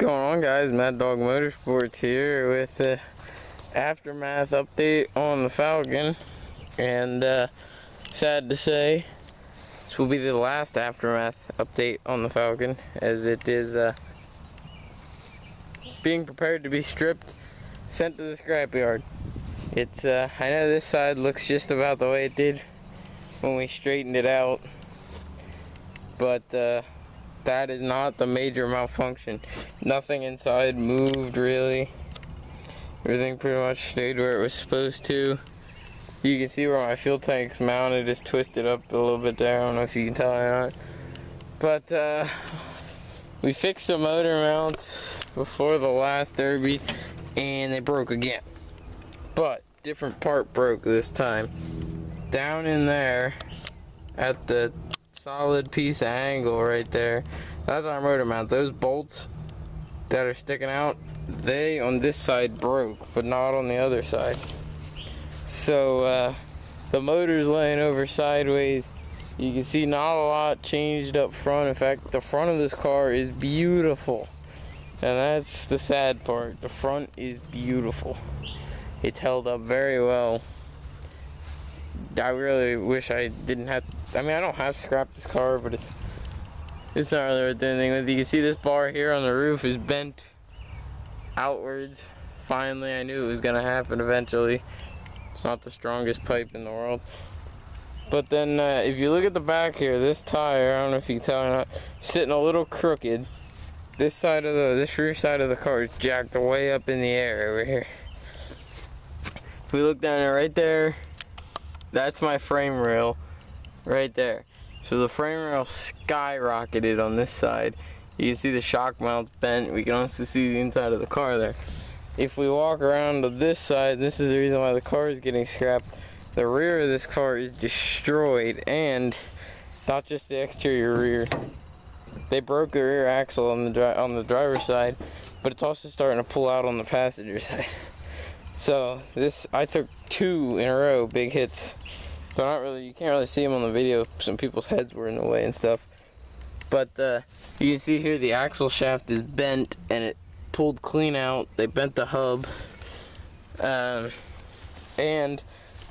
Going on, guys? Mad Dog Motorsports here with the aftermath update on the Falcon, and sad to say this will be the last aftermath update on the Falcon, as it is being prepared to be stripped, sent to the scrapyard. It's I know this side looks just about the way it did when we straightened it out, but that is not the major malfunction. Nothing inside moved really. Everything pretty much stayed where it was supposed to. You can see where my fuel tank's mounted. It's twisted up a little bit there. I don't know if you can tell or not. But we fixed the motor mounts before the last derby and they broke again. But different part broke this time. Down in there at the solid piece of angle right there, that's our motor mount. Those bolts that are sticking out, they on this side broke, but not on the other side. So the motor's laying over sideways. You can see not a lot changed up front. In fact, the front of this car is beautiful, and that's the sad part. The front is beautiful. It's held up very well. I really wish I didn't have to, I mean, I don't have to scrap this car, but it's not really worth anything. You can see this bar here on the roof is bent outwards. Finally, I knew it was going to happen eventually. It's not the strongest pipe in the world. But then if you look at the back here, this tire, I don't know if you can tell or not, sitting a little crooked. This rear side of the car is jacked way up in the air over here. If we look down there, right there, that's my frame rail right there. So the frame rail skyrocketed on this side. You can see the shock mounts bent. We can also see the inside of the car there. If we walk around to this side, this is the reason why the car is getting scrapped. The rear of this car is destroyed, and not just the exterior rear. They broke the rear axle on the driver's side, but it's also starting to pull out on the passenger side. So I took 2 in a row, big hits. So you can't really see them on the video. Some people's heads were in the way and stuff. But you can see here the axle shaft is bent and it pulled clean out. They bent the hub. And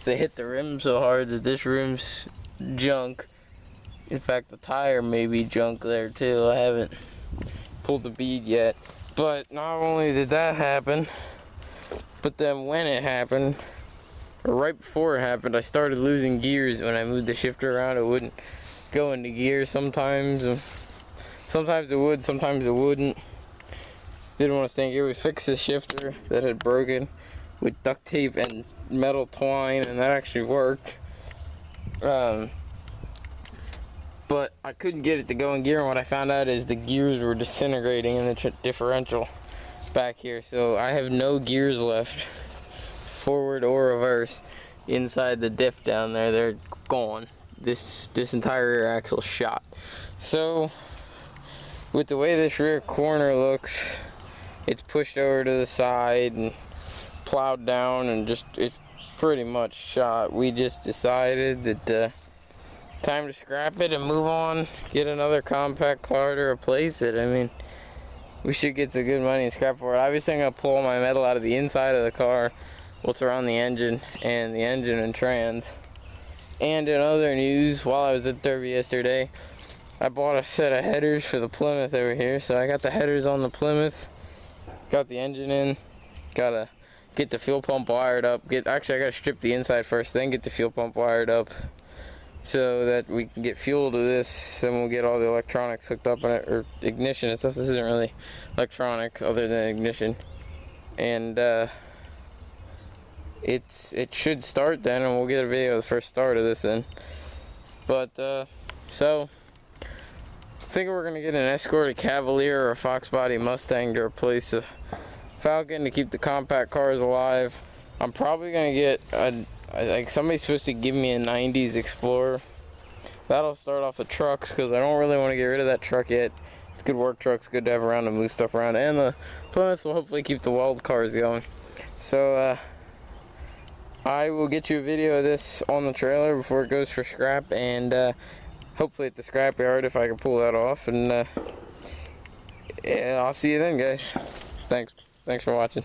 they hit the rim so hard that this rim's junk. In fact, the tire may be junk there too. I haven't pulled the bead yet. But not only did that happen, but then when it happened, or right before it happened, I started losing gears. When I moved the shifter around, it wouldn't go into gear sometimes. Sometimes it would, sometimes it wouldn't. Didn't want to stay in gear. We fixed the shifter that had broken with duct tape and metal twine, and that actually worked. But I couldn't get it to go in gear, and what I found out is the gears were disintegrating in the differential back here. So I have no gears left, forward or reverse, inside the diff down there. They're gone. This entire rear axle shot. So with the way this rear corner looks, it's pushed over to the side and plowed down, and it's pretty much shot. We just decided that time to scrap it and move on, get another compact car to replace it. I mean, we should get some good money and scrap for it. Obviously, I'm going to pull all my metal out of the inside of the car, what's around the engine and trans. And in other news, while I was at Derby yesterday, I bought a set of headers for the Plymouth over here. So I got the headers on the Plymouth, got the engine in, gotta get the fuel pump wired up. Actually, I gotta strip the inside first, then get the fuel pump wired up, so that we can get fuel to this. Then we'll get all the electronics hooked up on it, or ignition and stuff. This isn't really electronic other than ignition. And it should start then, and we'll get a video of the first start of this then. But so I think we're gonna get an Escort, a Cavalier, or a Fox body Mustang to replace the Falcon to keep the compact cars alive. I'm probably gonna get like somebody's supposed to give me a 90s Explorer. That'll start off the trucks, because I don't really want to get rid of that truck yet. It's a good work truck. It's good to have around to move stuff around, and the Plymouth will hopefully keep the weld cars going. So I will get you a video of this on the trailer before it goes for scrap, and hopefully at the scrapyard if I can pull that off. And And I'll see you then, guys. Thanks for watching.